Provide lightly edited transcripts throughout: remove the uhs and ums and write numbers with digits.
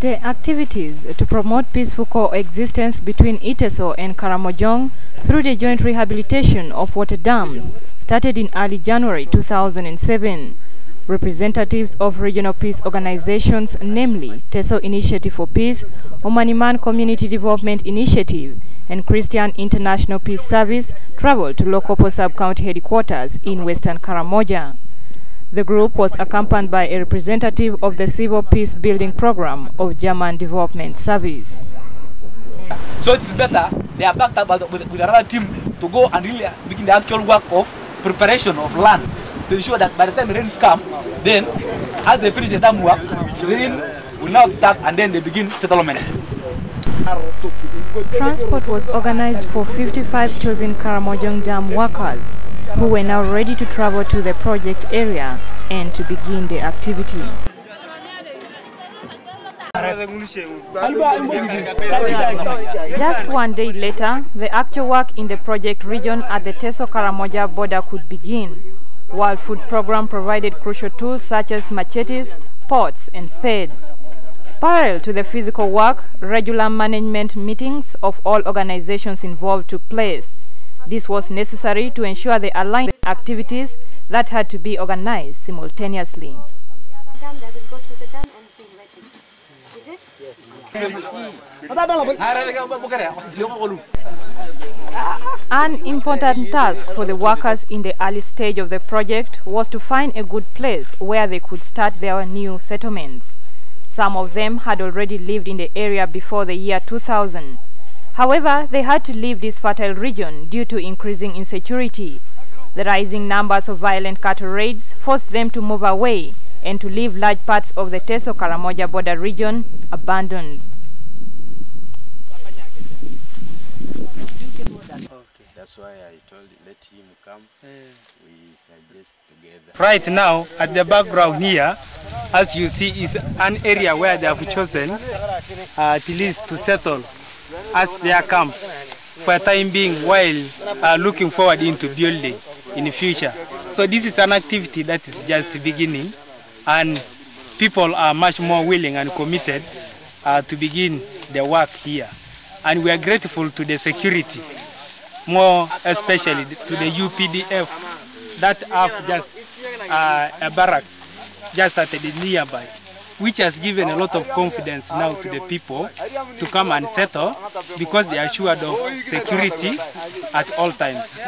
The activities to promote peaceful coexistence between Teso and Karamoja through the joint rehabilitation of water dams started in early January 2007. Representatives of regional peace organizations, namely Teso Initiative for Peace, Omaniman Community Development Initiative, and Christian International Peace Service, traveled to Lokopo Sub-County headquarters in Western Karamoja. The group was accompanied by a representative of the Civil Peace Building Program of German Development Service. So it's better they are backed up with another team to go and really begin the actual work of preparation of land to ensure that by the time the rains come, then as they finish the dam work, the rain will now start and then they begin settlements. Transport was organized for 55 chosen Karamoja Dam workers who were now ready to travel to the project area and to begin the activity. Just one day later, the actual work in the project region at the Teso-Karamoja border could begin. World Food Program provided crucial tools such as machetes, pots and spades. Parallel to the physical work, regular management meetings of all organizations involved took place. This was necessary to ensure they aligned activities that had to be organized simultaneously. An important task for the workers in the early stage of the project was to find a good place where they could start their new settlements. Some of them had already lived in the area before the year 2000. However, they had to leave this fertile region due to increasing insecurity. The rising numbers of violent cattle raids forced them to move away and to leave large parts of the Teso-Karamoja border region abandoned. That's why I told you, let him come. We suggest together. Right now, at the background here, as you see, is an area where they have chosen at least to settle as their camp for a time being, while looking forward into building in the future. So this is an activity that is just beginning, and people are much more willing and committed to begin the work here. And we are grateful to the security, more especially to the UPDF that have just a barracks just at the nearby, which has given a lot of confidence now to the people to come and settle because they are assured of security at all times.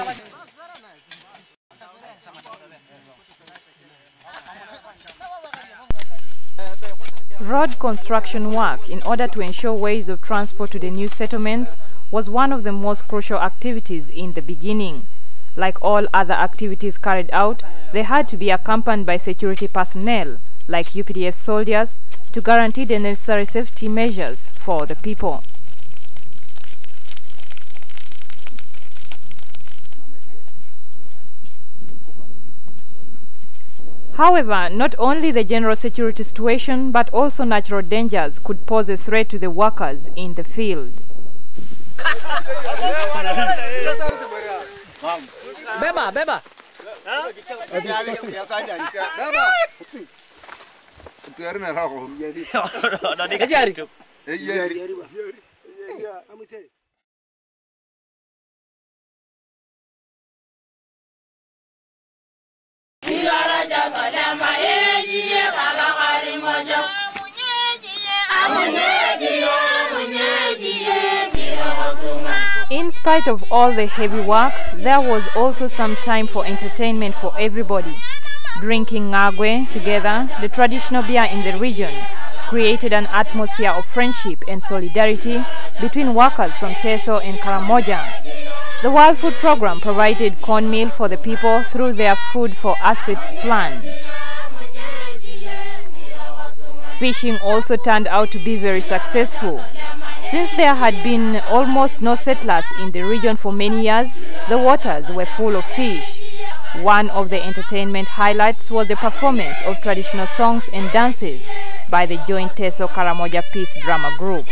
Road construction work in order to ensure ways of transport to the new settlements was one of the most crucial activities in the beginning. Like all other activities carried out, they had to be accompanied by security personnel, like UPDF soldiers, to guarantee the necessary safety measures for the people. However, not only the general security situation, but also natural dangers could pose a threat to the workers in the field. Beba, beba. Raja Kadama, spite of all the heavy work, there was also some time for entertainment for everybody. Drinking ngagwe together, the traditional beer in the region, created an atmosphere of friendship and solidarity between workers from Teso and Karamoja. The World Food Program provided cornmeal for the people through their Food for Assets plan. Fishing also turned out to be very successful. Since there had been almost no settlers in the region for many years, the waters were full of fish. One of the entertainment highlights was the performance of traditional songs and dances by the joint Teso-Karamoja Peace Drama Group.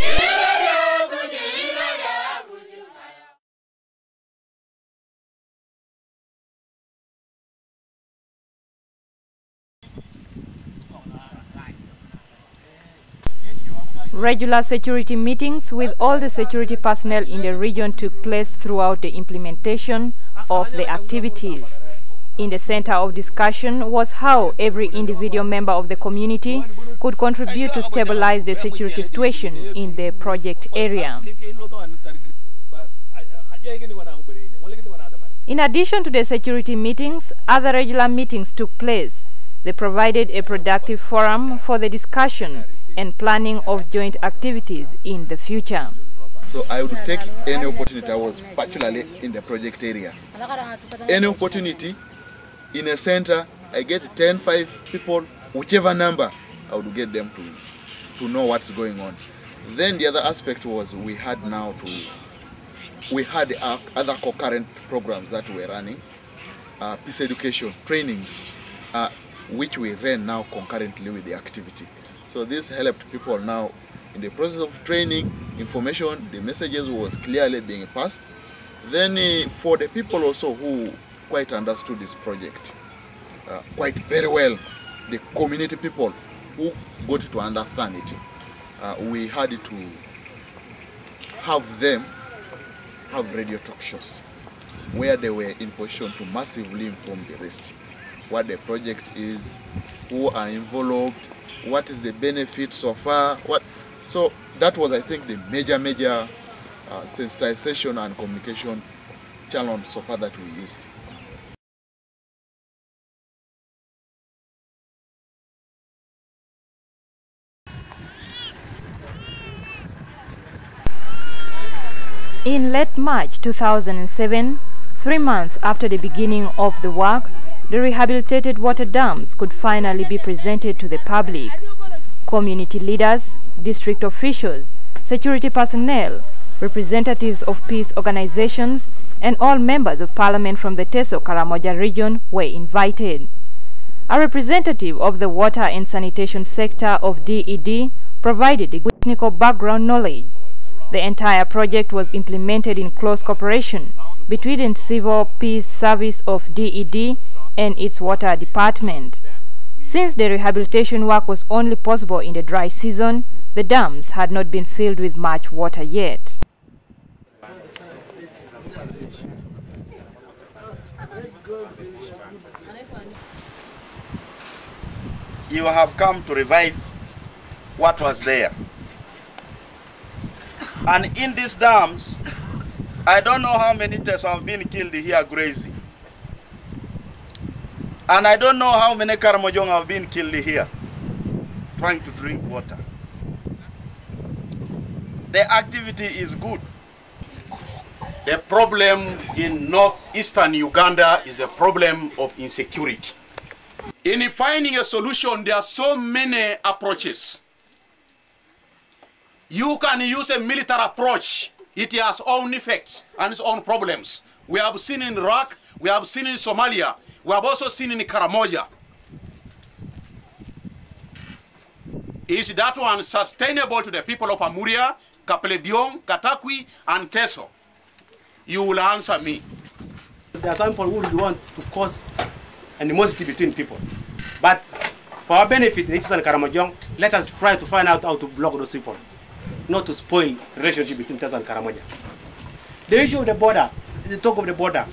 Regular security meetings with all the security personnel in the region took place throughout the implementation of the activities. In the center of discussion was how every individual member of the community could contribute to stabilize the security situation in the project area. In addition to the security meetings, other regular meetings took place. They provided a productive forum for the discussion and planning of joint activities in the future. So I would take any opportunity. I was particularly in the project area. Any opportunity in a center, I get 10, 5 people, whichever number, I would get them to know what's going on. Then the other aspect was we had other concurrent programs that were running, peace education, trainings, which we ran now concurrently with the activity. So this helped people now in the process of training, information, the messages was clearly being passed. Then for the people also who quite understood this project quite very well, the community people who got to understand it, we had to have them have radio talk shows where they were in position to massively inform the rest what the project is, who are involved, what is the benefit so far. So that was, I think, the major sensitization and communication channel so far that we used. In late March 2007, 3 months after the beginning of the work, the rehabilitated water dams could finally be presented to the public. Community leaders, district officials, security personnel, representatives of peace organizations, and all members of parliament from the Teso-Karamoja region were invited. A representative of the water and sanitation sector of DED provided the technical background knowledge. The entire project was implemented in close cooperation between the Civil Peace Service of DED and its water department. Since the rehabilitation work was only possible in the dry season, the dams had not been filled with much water yet. You have come to revive what was there. And in these dams, I don't know how many Teso have been killed here grazing. And I don't know how many Karamojong have been killed here trying to drink water. The activity is good. The problem in North-Eastern Uganda is the problem of insecurity. In finding a solution, there are so many approaches. You can use a military approach. It has own effects and its own problems. We have seen in Iraq, we have seen in Somalia, we have also seen in Karamoja. Is that one sustainable to the people of Amuria, Kapelebiong, Katakwi, and Teso? You will answer me. There are some people who want to cause animosity between people. But for our benefit, in Teso and Karamojong, let us try to find out how to block those people, not to spoil the relationship between Teso and Karamoja. The issue of the border, the talk of the border,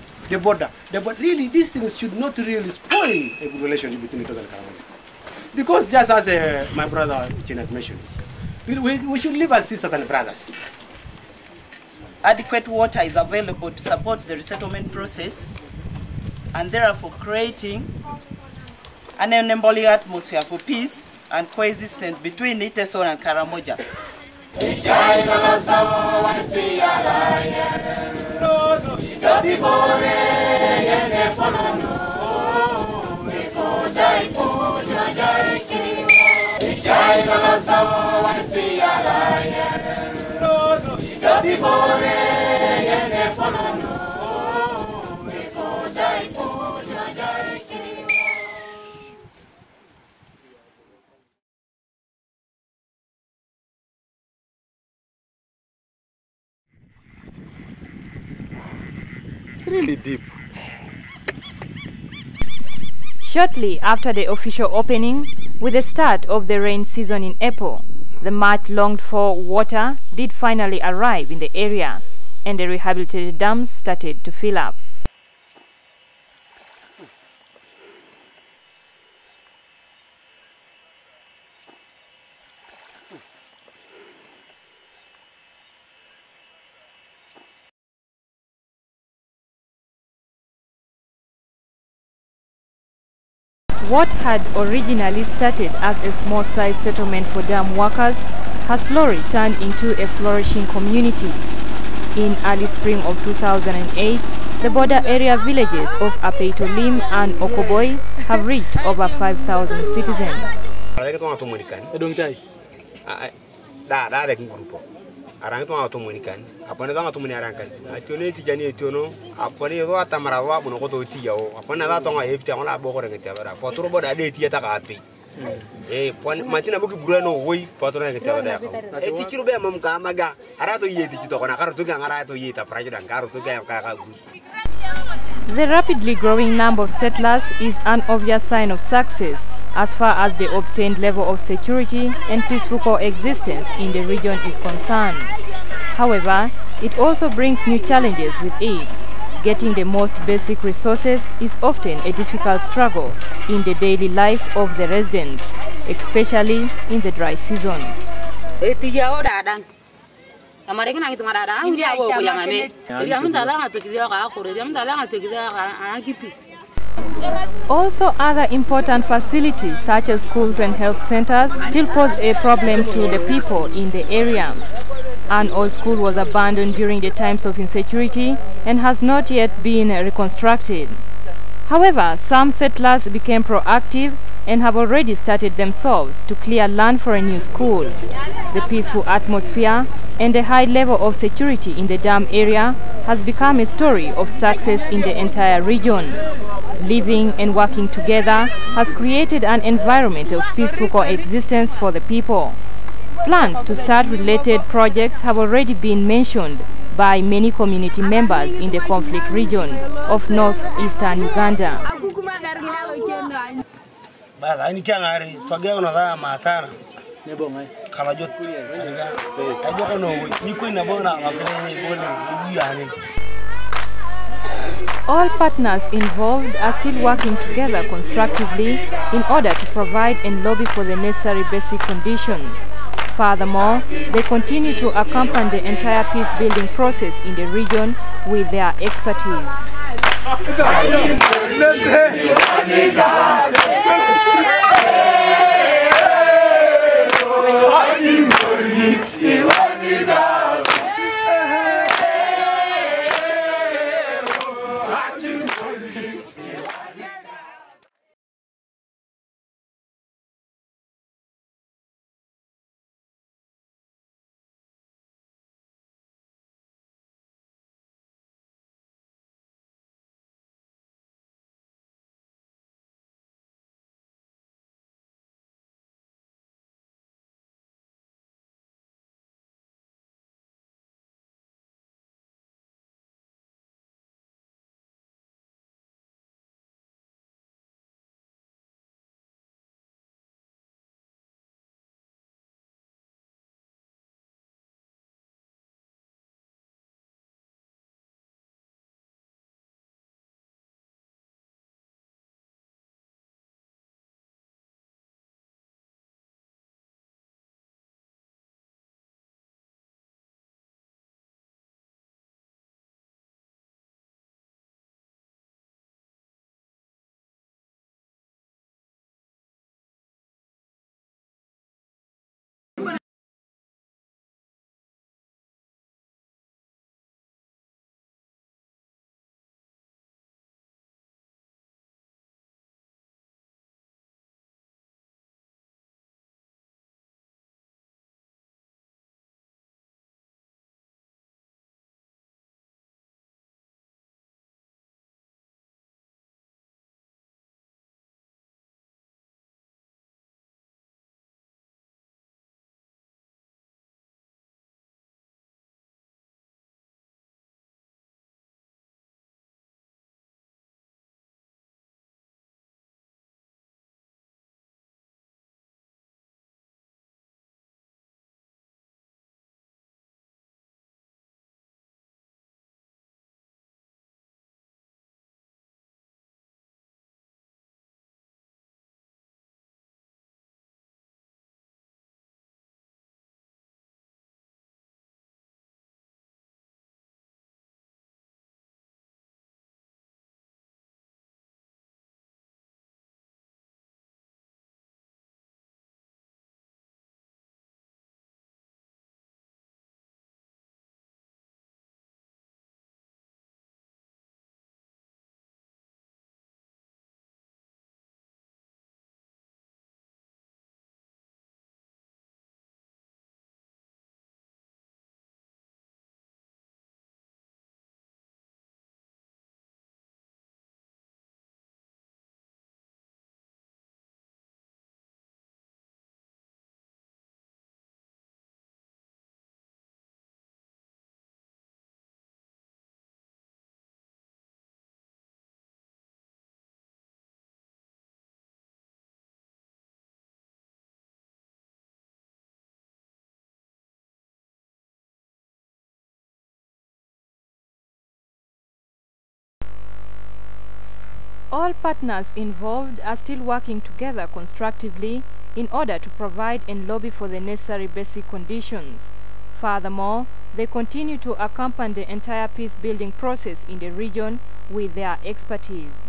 really these things should not really spoil a good relationship between Teso and Karamoja. Because just as my brother Chen has mentioned, we should live as sisters and brothers. adequate water is available to support the resettlement process, and therefore creating an enabling atmosphere for peace and coexistence between Teso and Karamoja. It's really deep. Shortly after the official opening, with the start of the rain season in April, the much longed for water did finally arrive in the area, and the rehabilitated dams started to fill up. What had originally started as a small-sized settlement for dam workers has slowly turned into a flourishing community. In early spring of 2008, the border area villages of Apeitolim and OCODI have reached over 5,000 citizens. Arang tu auto munikan, apa ni tu auto muni arang kan? Atune ti jani etono, apa ni tu ata marawa buno koto ti jauh, apa ni tu tonga ebti ang la boko rengen tiada. Potro boda ade ti ata kapi. Pon mati na buki burano woi potro rengen tiada. Ti kilo be mam kamaga, ara tu ye ti to kona karo tu gang ara tu ye ta prajo dan karo tu gang kaka. The rapidly growing number of settlers is an obvious sign of success as far as the obtained level of security and peaceful coexistence in the region is concerned. However, it also brings new challenges with it. Getting the most basic resources is often a difficult struggle in the daily life of the residents, especially in the dry season. Also, other important facilities such as schools and health centers still pose a problem to the people in the area. An old school was abandoned during the times of insecurity and has not yet been reconstructed. However, some settlers became proactive and have already started themselves to clear land for a new school. The peaceful atmosphere and the high level of security in the dam area has become a story of success in the entire region. Living and working together has created an environment of peaceful coexistence for the people. Plans to start related projects have already been mentioned by many community members in the conflict region of North-Eastern Uganda. All partners involved are still working together constructively in order to provide and lobby for the necessary basic conditions. Furthermore, they continue to accompany the entire peace-building process in the region with their expertise. All partners involved are still working together constructively in order to provide and lobby for the necessary basic conditions. Furthermore, they continue to accompany the entire peace-building process in the region with their expertise.